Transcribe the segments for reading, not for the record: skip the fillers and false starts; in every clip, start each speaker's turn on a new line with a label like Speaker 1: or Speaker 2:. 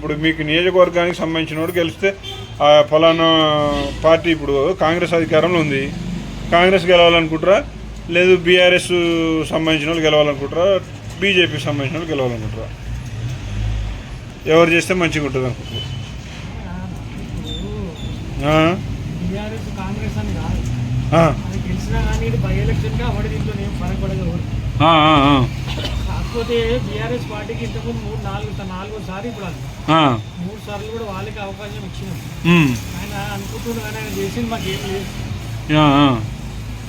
Speaker 1: ఇప్పుడు మీకు నియోజకవర్గానికి సంబంధించిన వాడు గెలిస్తే ఫలానా పార్టీ ఇప్పుడు కాంగ్రెస్ అధికారంలో ఉంది, కాంగ్రెస్ గెలవాలనుకుంటారా, లేదు బీఆర్ఎస్ సంబంధించిన వాళ్ళు గెలవాలనుకుంటారా, బీజేపీకి సంబంధించిన వాళ్ళు గెలవాలనుకుంటారా? ఎవరు చేస్తే మంచిగా ఉంటుంది అనుకుంటారు?
Speaker 2: కాంగ్రెస్ అని కాదు, గెలిచినా కానీ ఇది బై ఎలక్షన్ గా అవడి దీంట్లో ఏం ఫరక్ పడదు. కాకపోతే బీఆర్ఎస్ పార్టీకి ఇంతకుముందు 4 సార్లు ఇప్పుడు 3 సార్లు కూడా వాళ్ళకి అవకాశం ఇచ్చినాం. ఆయన అనుకుంటున్నాడు కానీ ఆయన చేసింది మాకేం లేదు.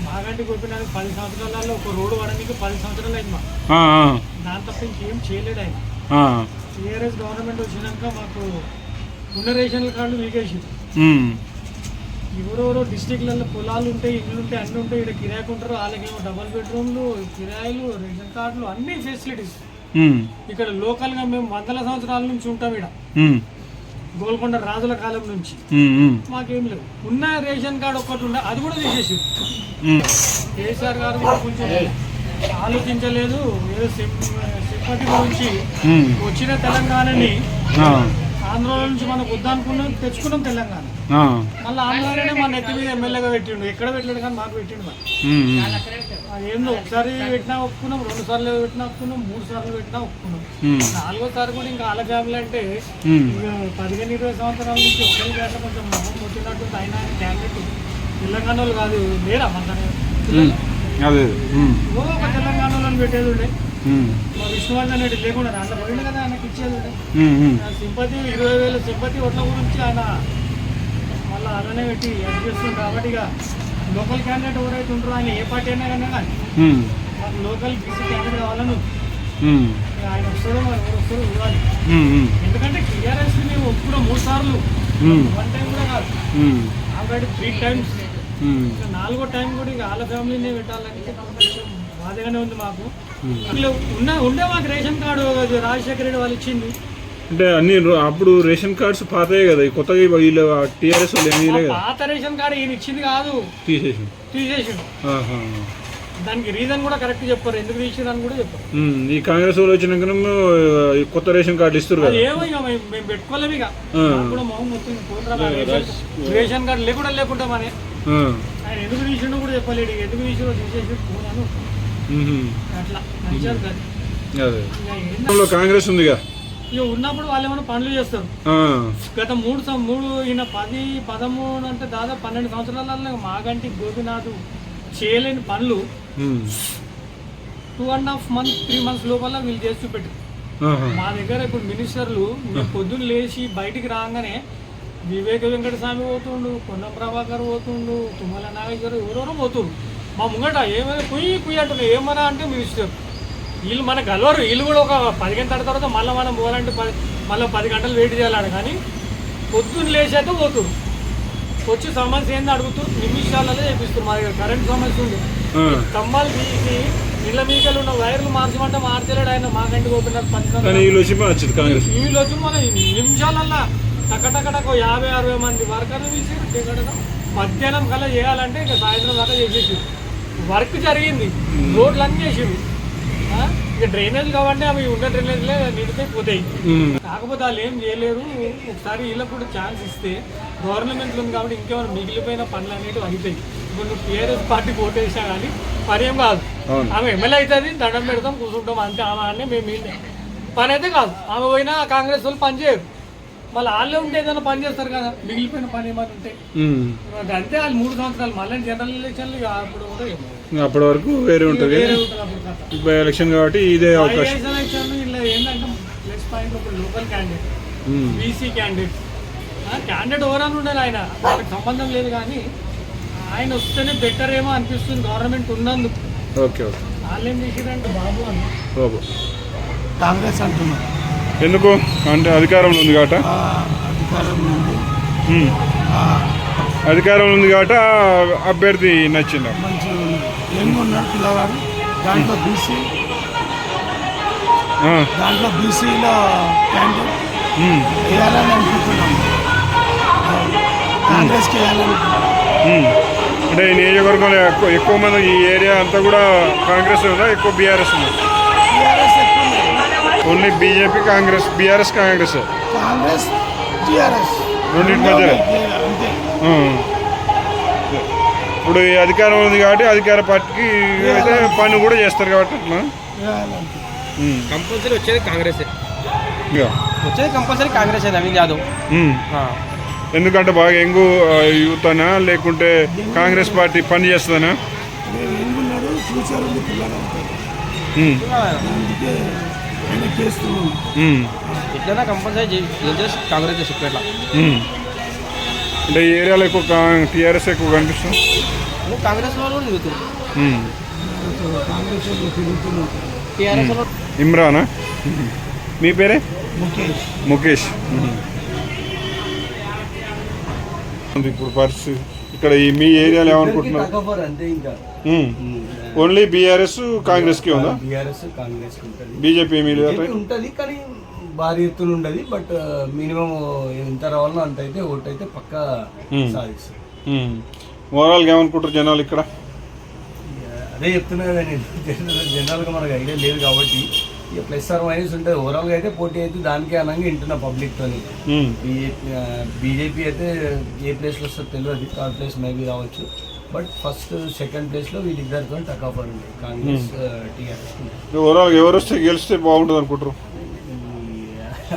Speaker 2: మాగంటి గోపినాథ్ 10 సంవత్సరాలలో ఒక రోడ్డు పడడానికి 10 సంవత్సరాలు అయింది మాకు. దాని తప్ప ఇంకేం చేయలేడు ఆయన. టీఆర్ఎస్ గవర్నమెంట్ వచ్చినాక మాకు ఉన్న రేషన్ కార్డులు వీకేసింది. ఎవరెవరో డిస్టిక్లలో పొలాలు ఉంటాయి, ఇల్లు ఉంటాయి, అన్నీ ఉంటాయి. ఇక్కడ కిరాయికి ఉంటారు, వాళ్ళకేమో డబల్ బెడ్రూమ్లు, కిరాయిలు, రేషన్ కార్డులు, అన్ని ఫెసిలిటీస్. ఇక్కడ లోకల్గా మేము 100 సంవత్సరాల నుంచి ఉంటాం. ఇక్కడ గోల్కొండ రాజుల కాలం నుంచి మాకేం లేవు. ఉన్న రేషన్ కార్డు ఒక్కటి ఉండే, అది కూడా తీసేసి కేసీఆర్ గారు కూడా కొంచెం ఆలోచించలేదు. ఏదో సింపతి గురించి వచ్చిన తెలంగాణని ఆంధ్ర నుంచి మనకు వద్దనుకున్నాం, తెచ్చుకున్నాం తెలంగాణ. మళ్ళీ ఆంధ్రలోనే మన నెత్తి మీద ఎమ్మెల్యేగా పెట్టిండు. ఎక్కడ పెట్టలేడు కానీ మాకు పెట్టిండు. మరి ఏందో ఒకసారి పెట్టినా ఒప్పుకున్నాం, 2 సార్లు పెట్టినా ఒప్పుకున్నాం, 3 సార్లు పెట్టినా ఒప్పుకున్నాం. 4వ సారి కూడా ఇంకా వాళ్ళ ఫ్యామిలీ అంటే 15-20 సంవత్సరాల నుంచి ఒకరి గంట కొంచెం మొహం వచ్చినట్టు అయినా క్యాండిడేట్ తెలంగాణ వాళ్ళు కాదు లేరా మన ఒక తెలంగాణ వాళ్ళని పెట్టేది ఉండే. మా విష్ణువర్ధన్ రెడ్డి లేకుండా అందులో పోయింది కదా, ఆయనకి ఇచ్చేది ఉండే. సింపతి 20,000 సింపతి ఓట్ల గురించి ఆయన మళ్ళీ అలానే పెట్టి అది చేస్తుంది. కాబట్టి ఇక లోకల్ క్యాండిడేట్ ఎవరైతే ఉంటారో ఆయన ఏ పార్టీ అయినా కానీ మాకు లోకల్ బీసీ క్యాండిడేట్ కావాలని ఆయన వస్తాడో మరి ఎవరు వస్తారో ఇవ్వాలి. ఎందుకంటే టీఆర్ఎస్ మేము ఒప్పుడు 3 సార్లు 1 టైం కూడా కాదు, ఆల్రెడీ 3 టైమ్స్. 4వ టైం కూడా ఇక వాళ్ళ ఫ్యామిలీనే పెట్టాలని కొంచెం బాధగానే ఉంది మాకు. ఉండే మాకు రేషన్ కార్డు రాజశేఖర రెడ్డి వాళ్ళు ఇచ్చింది.
Speaker 1: అంటే అన్ని అప్పుడు రేషన్ కార్డ్స్ పాతయే కదా, కొత్తగా వీళ్ళు టీఆర్ఎస్ వాళ్ళు ఏమీ లేదు.
Speaker 2: పాత రేషన్ కార్డు ఈయన ఇచ్చింది కాదు, తీసేసి. దానికి రీజన్ కూడా కరెక్ట్ చెప్పారు, ఎందుకు తీసేదని కూడా చెప్పారు.
Speaker 1: ఈ కాంగ్రెస్ వాళ్ళు వచ్చినాక కొత్త రేషన్ కార్డు ఇస్తారు కదా,
Speaker 2: ఏమో ఇక మేము పెట్టుకోలేము. ఇక కూడా మొహం మొత్తం రేషన్ కార్డు లేకుండా మన ఆయన ఎందుకు తీసిండో కూడా చెప్పలేడు. ఎందుకు తీసిరో తీసేసి పోనాను అట్లా నచ్చారు కదా.
Speaker 1: కాంగ్రెస్ ఉందిగా,
Speaker 2: ఇక ఉన్నప్పుడు వాళ్ళు ఏమైనా పనులు చేస్తారు. గత 3 ఈయన 10-13 అంటే దాదాపు 12 సంవత్సరాలలో మాగంటి గోపినాథ్ చేయలేని పనులు 2.5 months 3 months లోపల వీళ్ళు చేసి చూపెట్టారు. మా దగ్గర ఇప్పుడు మినిస్టర్లు పొద్దున్న లేచి బయటికి రాగానే వివేక వెంకటస్వామి పోతుండు, పొన్నం ప్రభాకర్ పోతుండు, తుమ్మల నాగేశ్వర ఎవరెవరో పోతుండు. మా ముంగట ఏమైనా కుయ్యి అంటున్నారు. ఏమన్నా అంటే మినిస్టర్ వీళ్ళు మనకు కలవరు. వీళ్ళు కూడా ఒక 10 గంటల తర్వాత మళ్ళీ మనం పోవాలంటే మళ్ళీ 10 గంటలు వెయిట్ చేయాలి. కానీ పొద్దున్న లేచాక పోతురు, వచ్చి సమస్య ఏంది అడుగుతూ నిమిషాలలో చేపిస్తారు. మా దగ్గర కరెంట్ సమస్య ఉంది, స్తంభాలు తీసి ఇళ్ళ మీకలు ఉన్న వైర్లు మార్చమంటే మార్చలేడు ఆయన. మాకంటి పోతున్నారు 10 వీళ్ళు వచ్చి మన నిమిషాలల్లా టకటకటకు 50-60 మంది వర్కర్లు తీసి మధ్యాహ్నం కల్లా చేయాలంటే ఇక సాయంత్రం దాకా చేసేసి వర్క్ జరిగింది. రోడ్లు అన్నీ చేసిండు. ఇక డ్రైనేజ్ కాబట్టి అవి ఉన్న డ్రైనేజ్లే నిండితే పోతాయి. కాకపోతే వాళ్ళు ఏం చేయలేరు. ఒకసారి వీళ్ళకి కూడా ఛాన్స్ ఇస్తే గవర్నమెంట్లో ఉంది కాబట్టి ఇంకేమైనా మిగిలిపోయిన పనులు అనేవి అవుతాయి. ఇప్పుడు నువ్వు టీఆర్ఎస్ పార్టీ ఓటేసా కానీ పని ఏం కాదు. ఆమె ఎమ్మెల్యే అవుతుంది, దండం పెడతాం, కూర్చుంటాం అంతే. ఆమె అన్నీ మేము పని అయితే కాదు. ఆమె పోయినా కాంగ్రెస్ వాళ్ళు పని చేయరు. మళ్ళీ వాళ్ళే ఉంటే ఏదైనా పని చేస్తారు కదా, మిగిలిపోయిన పని ఏమైనా ఉంటే అంతే. వాళ్ళు 3 సంవత్సరాలు మళ్ళీ జనరల్ ఎలక్షన్లు అప్పుడు ఉంటాయి.
Speaker 1: అప్పటి వరకు వేరే ఉంటుంది ఎలక్షన్ కాబట్టి ఇదే అవకాశం.
Speaker 2: ఇలా ఏంటంటే ప్లస్ పాయింట్ ఒక లోకల్ క్యాండిడేట్, బీసీ క్యాండిడేట్ ఎవరైనా ఉండాలి. ఆయన వాళ్ళకి సంబంధం లేదు కానీ ఆయన వస్తేనే బెటర్ ఏమో అనిపిస్తుంది గవర్నమెంట్ ఉన్నందుకు. వాళ్ళు ఏం చేసారంటే బాబు కాంగ్రెస్ అంటున్నారు.
Speaker 1: ఎందుకు అంటే అధికారంలో ఉంది కాబట్టి, అధికారంలో ఉంది కాబట్టి అభ్యర్థి నచ్చింది.
Speaker 2: పిల్లవాడు దాంట్లో బీసీలో క్యాండిడేట్ వేయాలని అనుకుంటున్నాం. కాంగ్రెస్కి వేయాలని.
Speaker 1: అంటే ఈ నియోజకవర్గంలో ఎక్కువ మంది ఈ ఏరియా అంతా కూడా కాంగ్రెస్ ఉందా, ఎక్కువ బీఆర్ఎస్ ఉందా? Only BJP, Congress, BRS, Congress.
Speaker 3: Congress TRS
Speaker 1: రెండింటి మధ్యలో
Speaker 3: అంతే.
Speaker 1: ఇప్పుడు ఈ అధికారం ఉంది కాబట్టి అధికార పార్టీకి అయితే పని కూడా చేస్తారు కాబట్టి అట్లా
Speaker 3: వేయాలంతే.
Speaker 4: కంపల్సరీ వచ్చేది కాంగ్రెస్,
Speaker 1: ఇక
Speaker 4: వచ్చేది కంపల్సరీ కాంగ్రెస్ నవీన్ యాదవ్.
Speaker 1: ఎందుకంటే బాగా ఎంగు యూత్ అనా లేకుంటే కాంగ్రెస్ పార్టీ పని చేస్తుందనా?
Speaker 3: నేను ఎందుకున్నాడు ఫ్యూచర్ ఉంది పిల్లలు అవుతారు, అందుకే ఆయన చేస్తున్నాను.
Speaker 4: ఎట్లయినా కంపల్సరీ కాంగ్రెస్ చేసి ఎట్లా
Speaker 1: అంటే ఈ ఏరియాలో ఎక్కువ టీఆర్ఎస్ ఎక్కువ కనిపిస్తుంది.
Speaker 4: కాంగ్రెస్ వాళ్ళు కూడా తిరుగుతుంది,
Speaker 3: కాంగ్రెస్ వాళ్ళు తిరుగుతున్నాం.
Speaker 4: టీఆర్ఎస్ వాళ్ళు
Speaker 1: ఇమ్రానా? మీ పేరే?
Speaker 3: ముఖేష్
Speaker 1: ముఖేష్. ఇప్పుడు పరిస్థితి ఇక్కడ మీ ఏరియాలో ఏమనుకుంటున్నారు?
Speaker 5: అంతే ఇంకా
Speaker 1: ఓన్లీ బీఆర్ఎస్ కాంగ్రెస్కి ఉందా?
Speaker 5: బీఆర్ఎస్ కాంగ్రెస్ ఉంటుంది,
Speaker 1: బీజేపీ ఏమీ లేదా?
Speaker 5: ఉంటుంది కానీ భారీ ఎత్తున ఉండదు. బట్ మినిమం ఎంత రావాలనో అంత అయితే ఓటు అయితే పక్కా సాధిస్తుంది.
Speaker 1: ఓవరాల్గా ఏమనుకుంటారు జనాలు ఇక్కడ?
Speaker 5: అదే చెప్తున్నా కదా నేను, జనరల్గా మనకు ఐడియా లేదు కాబట్టి ఇక ప్లస్ ఆర్ మైనస్ ఉంటుంది. ఓవరాల్గా అయితే పోటీ అయితే దానికే అనంగా వింటున్నా పబ్లిక్తో. బీజేపీ అయితే ఏ ప్లేస్లో వస్తుందో తెలియదు, థర్డ్ ప్లేస్ మేబీ రావచ్చు. బట్ ఫస్ట్ సెకండ్ ప్లేస్లో వీళ్ళిద్దరితో టకాఫర్ ఉంది, కాంగ్రెస్ టీఆర్ఎస్.
Speaker 1: ఓవరాల్ ఎవరు వస్తే గెలిస్తే బాగుంటుంది అనుకుంటారు?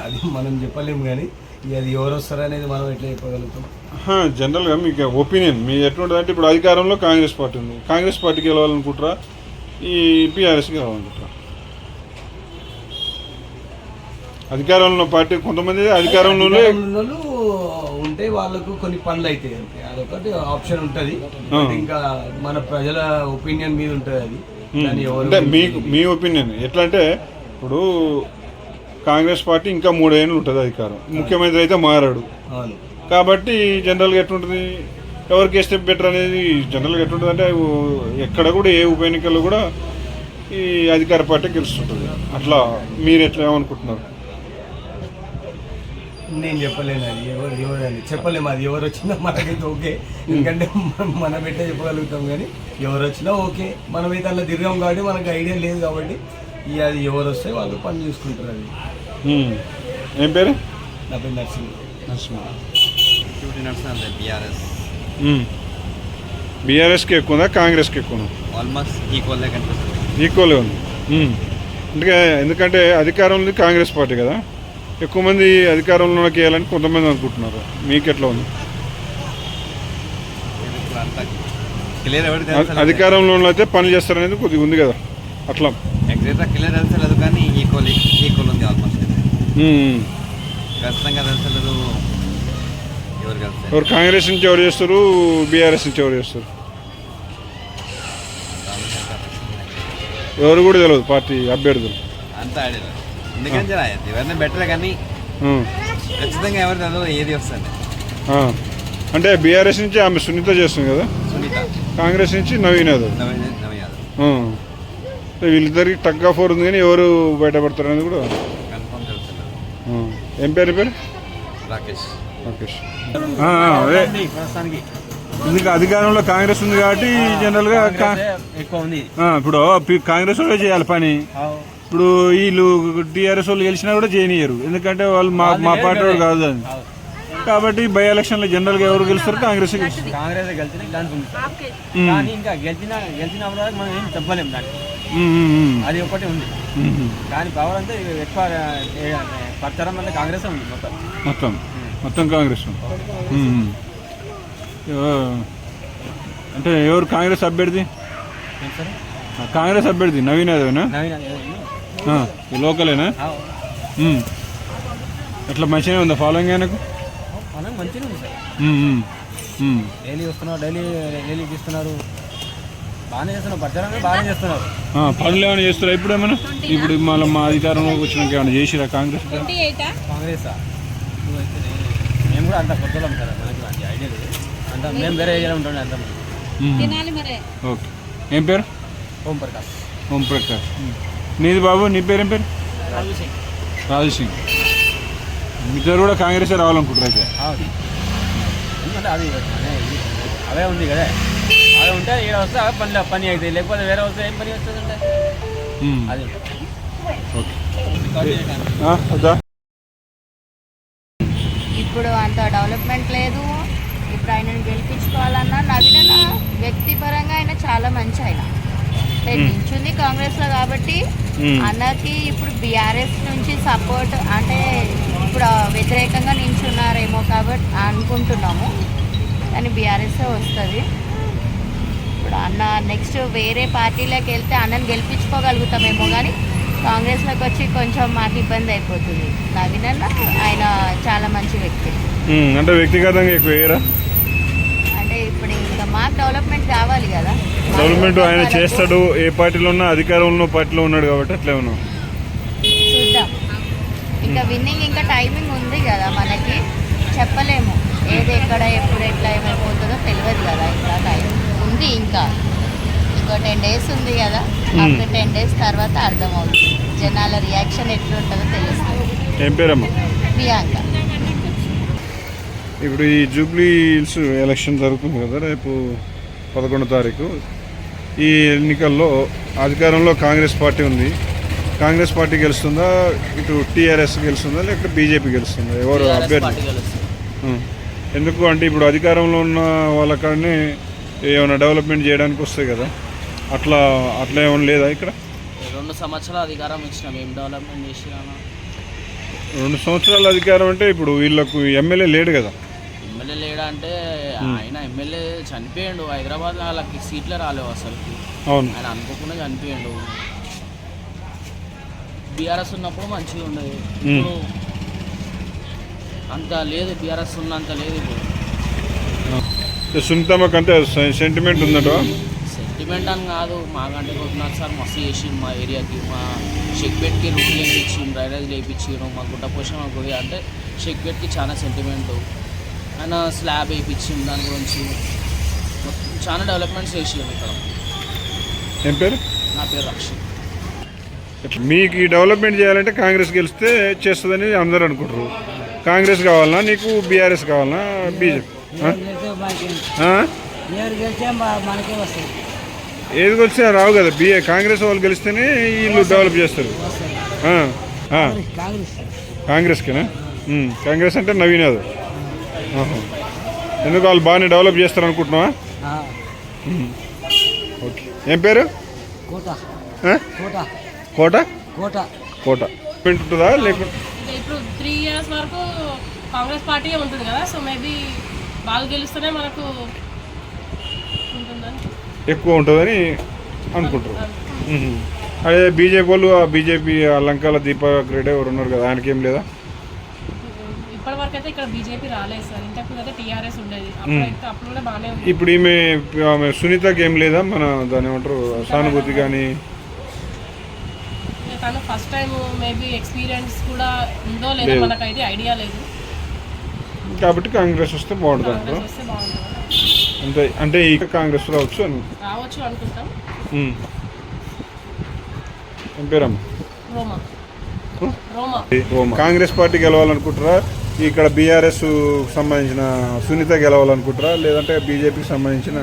Speaker 5: అది మనం చెప్పలేము కానీ అది ఎవరు వస్తారనేది మనం ఎట్లా చెప్పగలుగుతాం?
Speaker 1: జనరల్గా మీకు ఒపీనియన్ మీ ఎటువంటిది అంటే ఇప్పుడు అధికారంలో కాంగ్రెస్ పార్టీ ఉంది, కాంగ్రెస్ పార్టీకి గెలవాలనుకుంటారా ఈ టీఆర్ఎస్కి గెలవాలనుకుంటారా? అధికారంలో ఉన్న పార్టీ కొంతమంది అధికారంలోనే
Speaker 5: వాళ్ళు ఉంటే వాళ్ళకు కొన్ని పనులు అవుతాయి అంతే, అదొకటి ఆప్షన్ ఉంటుంది. ఇంకా మన ప్రజల ఒపీనియన్ మీద ఉంటుంది అది. దాన్ని
Speaker 1: అంటే
Speaker 5: ఎవరు
Speaker 1: మీ ఒపీనియన్ ఎట్లా అంటే ఇప్పుడు కాంగ్రెస్ పార్టీ ఇంకా 3 ఏళ్ళు ఉంటుంది అధికారం, ముఖ్యమంత్రి అయితే మారాడు
Speaker 5: అవును.
Speaker 1: కాబట్టి జనరల్గా ఎట్లుంటుంది, ఎవరికి వేస్తే బెటర్ అనేది జనరల్గా ఎట్లుంటుంది అంటే ఎక్కడ కూడా ఏ ఉప ఎన్నికల్లో కూడా ఈ అధికార పార్టీ గెలుస్తుంటుంది. అట్లా మీరు ఎట్లా ఏమనుకుంటున్నారు?
Speaker 5: నేను చెప్పలేను అది ఎవరు అని చెప్పలేము. అది ఎవరు వచ్చినా మనకైతే ఓకే, ఎందుకంటే మన పెట్టే చెప్పగలుగుతాం. కానీ ఎవరు వచ్చినా ఓకే, మనమైతే అలా తిరిగాం కాబట్టి మనకు ఐడియా లేదు కాబట్టి ఇక అది ఎవరు వస్తే వాళ్ళు పని చూసుకుంటారు. అది
Speaker 1: ఏం పేరు?
Speaker 5: నా పేరు నర్సింగ్.
Speaker 1: బీఆర్ఎస్కి ఎక్కువ ఉందా కాంగ్రెస్కి ఎక్కువ ఉందా?
Speaker 4: ఆల్మోస్ట్ ఈక్వల్గా కనిపిస్తుంది.
Speaker 1: ఈక్వల్గా ఉంది. ఎందుకంటే అధికారంలో కాంగ్రెస్ పార్టీ కదా, ఎక్కువ మంది అధికారంలోకి వేయాలని కొంతమంది అనుకుంటున్నారు. మీకు ఎట్లా ఉంది? అధికారంలో అయితే పని చేస్తారనేది కొద్దిగా ఉంది కదా, అట్లా
Speaker 4: ఎగ్జాక్ట్గా క్లియర్ తెలుసలేదు కానీ ఈక్వల్ ఉంది ఆల్మోస్ట్. ఖచ్చితంగా తెలుసలేదు ఎవరు కలిసి
Speaker 1: ఎవరు కాంగ్రెస్ నుంచి ఎవరు చేస్తారు, బీఆర్ఎస్ నుంచి ఎవరు చేస్తారు ఎవరు కూడా తెలియదు పార్టీ అభ్యర్థులు
Speaker 4: అంతా ఆడేది. ఎందుకంటే ఎవరైనా బెటర్ కానీ ఖచ్చితంగా ఎవరు తెలియదు ఏది వస్తుంది.
Speaker 1: అంటే బీఆర్ఎస్ నుంచి ఆమె సునీత చేస్తుంది కదా,
Speaker 4: సునీత.
Speaker 1: కాంగ్రెస్ నుంచి నవీన్ యాదవ్.
Speaker 4: నవీన్ యాదవ్.
Speaker 1: వీళ్ళిద్దరికి టగ్ ఆఫ్ వార్ ఉంది కానీ ఎవరు బయటపడతారు అనేది కూడా
Speaker 4: కన్ఫర్మ్ తెలుసలేదు.
Speaker 1: ఏం పేరు పేరు?
Speaker 4: రాకేష్.
Speaker 1: రాకేష్. అదే
Speaker 4: ప్రస్తుతానికి
Speaker 1: ఎందుకు అధికారంలో కాంగ్రెస్ ఉంది కాబట్టి జనరల్గా
Speaker 4: ఎక్కువ ఉంది.
Speaker 1: ఇప్పుడు కాంగ్రెస్ వాళ్ళే చేయాలి పని. ఇప్పుడు వీళ్ళు టీఆర్ఎస్ వాళ్ళు గెలిచినా కూడా చేయనియరు, ఎందుకంటే వాళ్ళు మా పార్టీ వాడు కాదు అని. కాబట్టి బై ఎలక్షన్లో జనరల్గా ఎవరు గెలుస్తారు? కాంగ్రెస్ గెలుస్తారు.
Speaker 4: కాంగ్రెస్ గెలిచిన ఛాన్స్ ఉంది కానీ ఇంకా గెలిచినప్పుడు మనం ఏం చెప్పలేము దానికి. అది ఒకటి ఉంది కానీ పవర్ అంతా ఎక్కువ ప్రచారం అంతా కాంగ్రెస్ ఉంది
Speaker 1: మొత్తం కాంగ్రెస్. అంటే ఎవరు కాంగ్రెస్ అభ్యర్థి? కాంగ్రెస్ అభ్యర్థి నవీన్ యాదవేనా? లోకలేనా? ఎట్లా మంచిగానే ఉందా ఫాలోయింగ్ ఆయనకు?
Speaker 4: మంచిగా ఉంది సార్. డైలీ వస్తున్నారు, డైలీ తీస్తున్నారు, బాగానే చేస్తున్నారు. ప్రచారం బాగానే చేస్తున్నారు.
Speaker 1: పనులు ఏమైనా చేస్తారా ఇప్పుడు? ఏమైనా ఇప్పుడు మళ్ళీ మా అధికారంలోకి వచ్చినాక ఏమైనా చేసిరా కాంగ్రెస్?
Speaker 4: కాంగ్రెస్ మేము కూడా అంత కొత్తలో సార్, మనకి ఐడియా లేదు. అంత మేము వేరే ఏరియాలో ఉంటుండే అంత.
Speaker 1: ఓకే. ఏం పేరు?
Speaker 4: ఓంప్రకాష్.
Speaker 1: ఓంప్రకాష్. నీది బాబు, నీ పేరు ఏం పేరు? రాజు సింగ్. ఇద్దరు కూడా కాంగ్రెస్ రావాలనుకుంటారు అయితే?
Speaker 4: ఎందుకంటే అది అవే ఉంది కదా, అవి ఉంటే ఇక్కడ వస్తే పని అవుతాయి, లేకపోతే వేరే వస్తే ఏం పని వస్తుందంటే అది.
Speaker 1: ఓకే.
Speaker 6: ఇప్పుడు అంత డెవలప్మెంట్ లేదు. ఇప్పుడు ఆయనను గెలిపించుకోవాలన్నా నవీన వ్యక్తిపరంగా ఆయన చాలా మంచి ఆయన నించుంది కాంగ్రెస్లో కాబట్టి అన్నకి ఇప్పుడు బీఆర్ఎస్ నుంచి సపోర్ట్ అంటే ఇప్పుడు వ్యతిరేకంగా నించున్నారేమో కాబట్టి అనుకుంటున్నాము. కానీ బీఆర్ఎస్ వస్తుంది. ఇప్పుడు అన్న నెక్స్ట్ వేరే పార్టీలోకి వెళ్తే అన్నని గెలిపించుకోగలుగుతామేమో, కానీ కాంగ్రెస్లోకి వచ్చి కొంచెం మాకు ఇబ్బంది అయిపోతుంది. నవీన్ అన్న ఆయన చాలా మంచి వ్యక్తి.
Speaker 1: అంటే వ్యక్తిగతంగా ఎక్కువ వేయరా?
Speaker 6: అంటే ఇప్పుడు ఇంకా మాకు డెవలప్మెంట్ కావాలి కదా.
Speaker 1: డెవలప్మెంట్ ఆయన చేస్తాడు. ఏ పార్టీలో ఉన్నా అధికారంలో పార్టీలో ఉన్నాడు కాబట్టి అట్లే ఉన్నాం.
Speaker 6: చూద్దాం. ఇంకా విన్నింగ్ ఇంకా టైమింగ్ ఉంది కదా, మనకి చెప్పలేము ఏది ఎక్కడ ఎప్పుడు ఎట్లా ఏమైపోతుందో తెలియదు కదా. ఇంకా టైం ఉంది, ఇంకా 10 days ఉంది కదా. ఆఫ్టర్ 10 days తర్వాత అర్థమవుతుంది, జనాల రియాక్షన్ ఎట్లుంటుందో తెలుస్తుంది.
Speaker 1: ఏం పేరమ్మా?
Speaker 6: ప్రియాంక.
Speaker 1: ఇప్పుడు ఈ జూబ్లీ హిల్స్ ఎలక్షన్ జరుగుతుంది కదా, రేపు 11వ తారీఖు. ఈ ఎన్నికల్లో అధికారంలో కాంగ్రెస్ పార్టీ ఉంది. కాంగ్రెస్ పార్టీ గెలుస్తుందా, ఇటు టీఆర్ఎస్ గెలుస్తుందా, లేకపోతే బీజేపీ గెలుస్తుందా? ఎవరు అభ్యర్థి? ఎందుకు అంటే ఇప్పుడు అధికారంలో ఉన్న వాళ్ళకనే ఏమైనా డెవలప్మెంట్ చేయడానికి వస్తాయి కదా, అట్లా ఏమైనా లేదా ఇక్కడ?
Speaker 7: 2 సంవత్సరాల అధికారం ఇచ్చినాం, ఏం డెవలప్మెంట్ చేసినా?
Speaker 1: 2 సంవత్సరాల అధికారం అంటే ఇప్పుడు వీళ్ళకు ఎమ్మెల్యే లేడు కదా.
Speaker 7: ఎమ్మెల్యే లేడా అంటే ఆయన ఎమ్మెల్యే చనిపోయాడు. హైదరాబాద్లో వాళ్ళకి సీట్లే రాలేవు అసలు.
Speaker 1: అవును,
Speaker 7: ఆయన అనుకోకుండా చనిపోయాడు. బీఆర్ఎస్ ఉన్నప్పుడు మంచిగా ఉండేది, ఇప్పుడు అంత లేదు. బీఆర్ఎస్ ఉన్నంత లేదు ఇప్పుడు.
Speaker 1: సునీతమ్మకంటే సెంటిమెంట్ ఉందట?
Speaker 7: సెంటిమెంట్ అని కాదు, మాకంటే రఘునాథ్ సార్ మస్తు చేసిండు మా ఏరియాకి. మా షేక్పేట్కి రూట్ వేయించిండు, డ్రైనేజ్ వేయించిండు, మా గుట్ట పోషణ గుడి అంటే షేక్పేట్కి చాలా సెంటిమెంట్. ఆయన స్లాబ్ వేయించిండు, దాని గురించి చాలా డెవలప్మెంట్స్ చేసిండు ఇక్కడ.
Speaker 1: ఏం పేరు?
Speaker 7: నా పేరు రక్షిత్.
Speaker 1: మీకు ఈ డెవలప్మెంట్ చేయాలంటే కాంగ్రెస్ గెలిస్తే చేస్తుందని అందరూ అనుకుంటారు. కాంగ్రెస్ కావాలన్నా నీకు, బీఆర్ఎస్ కావాలన్నా, బీజేపీ? ఏది వచ్చినా రావు కదా. కాంగ్రెస్ వాళ్ళు గెలిస్తేనే వీళ్ళు డెవలప్ చేస్తారు. కాంగ్రెస్కేనా? కాంగ్రెస్ అంటే నవీన్ యాదవ్. ఎందుకు వాళ్ళు బాగానే డెవలప్ చేస్తారు అనుకుంటున్నావా? ఓకే. ఏం పేరు? కోట. ఉంటుందా లేకుంటే?
Speaker 8: ఇప్పుడు 3 years వరకు కాంగ్రెస్ పార్టీ ఉంటుంది కదా, సో మేబీ వాళ్ళు గెలుస్తూనే మనకు ఉంటుందని,
Speaker 1: ఎక్కువ ఉంటుందని అనుకుంటారు. అదే బీజేపీ వాళ్ళు, ఆ బీజేపీ లంకాల దీపక్ రెడ్డి ఎవరు ఉన్నారు కదా, ఆయనకి ఏం లేదా?
Speaker 8: ఇప్పటి వరకు అయితే ఇక్కడ బీజేపీ రాలేదు సార్. ఇంతకుముందు అయితే టీఆర్ఎస్ ఉండేది, అప్పుడు కూడా బాగానే ఉంది.
Speaker 1: ఇప్పుడు ఆమె సునీతకి ఏం లేదా? మన దాని ఏమంటారు, సానుభూతి కానీ?
Speaker 8: తను ఫస్ట్ టైం, మేబీ ఎక్స్పీరియన్స్ కూడా ఉందో లేదో మనకైతే ఐడియా లేదు.
Speaker 1: కాబట్టి కాంగ్రెస్ వస్తే బాగుంటుంది అంటారు.
Speaker 8: వస్తే బాగుంటుంది
Speaker 1: అంటే అంటే ఈ కాంగ్రెస్ రావచ్చు
Speaker 8: అనుకుంటాం.
Speaker 1: ఏం పేరమ్మా?
Speaker 8: రోమా.
Speaker 1: కాంగ్రెస్ పార్టీ గెలవాలనుకుంటారా? ఇక్కడ బీఆర్ఎస్ సంబంధించిన సునీత గెలవాలనుకుంటారా, లేదంటే బీజేపీకి సంబంధించిన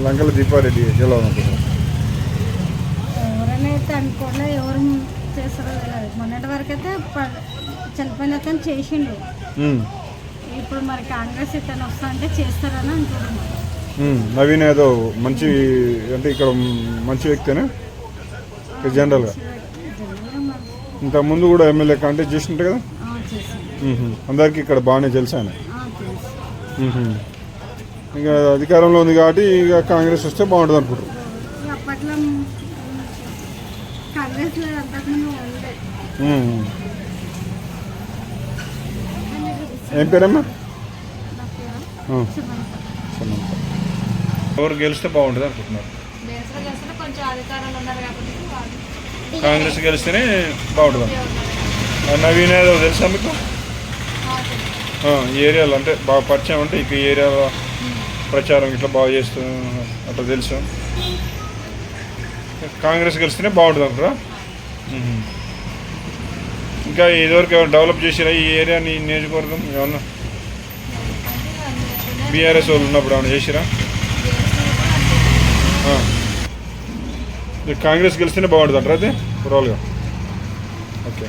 Speaker 1: లంకల దీపారెడ్డి గెలవాలనుకుంటారా?
Speaker 9: ఎవరైతే అనుకోలే, ఎవరు చేస్తారో తెలియదు. మొన్నటి వరకు అయితే చనిపోయిన అతను చేసిండు. ఇప్పుడు మరి కాంగ్రెస్ ఇతను వస్తా అంటే చేస్తారని అనుకుంటున్నాను.
Speaker 1: నవీన్ యాదవ్ మంచి అంటే ఇక్కడ మంచి వ్యక్తినే జనరల్గా. ఇంతకుముందు కూడా ఎమ్మెల్యే కాంటెస్ట్ చేసింటే కదా. అందరికీ ఇక్కడ బాగానే తెలుసు ఆయన. ఇంకా అధికారంలో ఉంది కాబట్టి ఇక కాంగ్రెస్ వస్తే బాగుంటుంది అనుకుంటారు.
Speaker 9: అప్పట్లో కాంగ్రెస్లో అంతకుముందు ఉండే.
Speaker 1: ఏం పేరమ్మా? ఎవరు గెలిస్తే బాగుంటుంది అనుకుంటున్నారు? కాంగ్రెస్ గెలిస్తేనే బాగుంటుంది. నవీన్ యాదవ్ తెలుసా మీకు? ఈ ఏరియాలో అంటే బాగా పరిచయం, అంటే ఇక ఏరియాలో ప్రచారం ఇట్లా బాగా చేస్తూ అట్లా తెలుసు. కాంగ్రెస్ గెలిస్తేనే బాగుంటుంది అనుకురా. ఇంకా ఇదివరకు ఏమైనా డెవలప్ చేసిరా ఈ ఏరియాని, నియోజకవర్గం ఏమన్నా? బీఆర్ఎస్ వాళ్ళు ఉన్నప్పుడు ఏమైనా చేసిరా? కాంగ్రెస్ గెలిస్తేనే బాగుంటుంది అంటారా అయితే ఓవరాల్గా? ఓకే.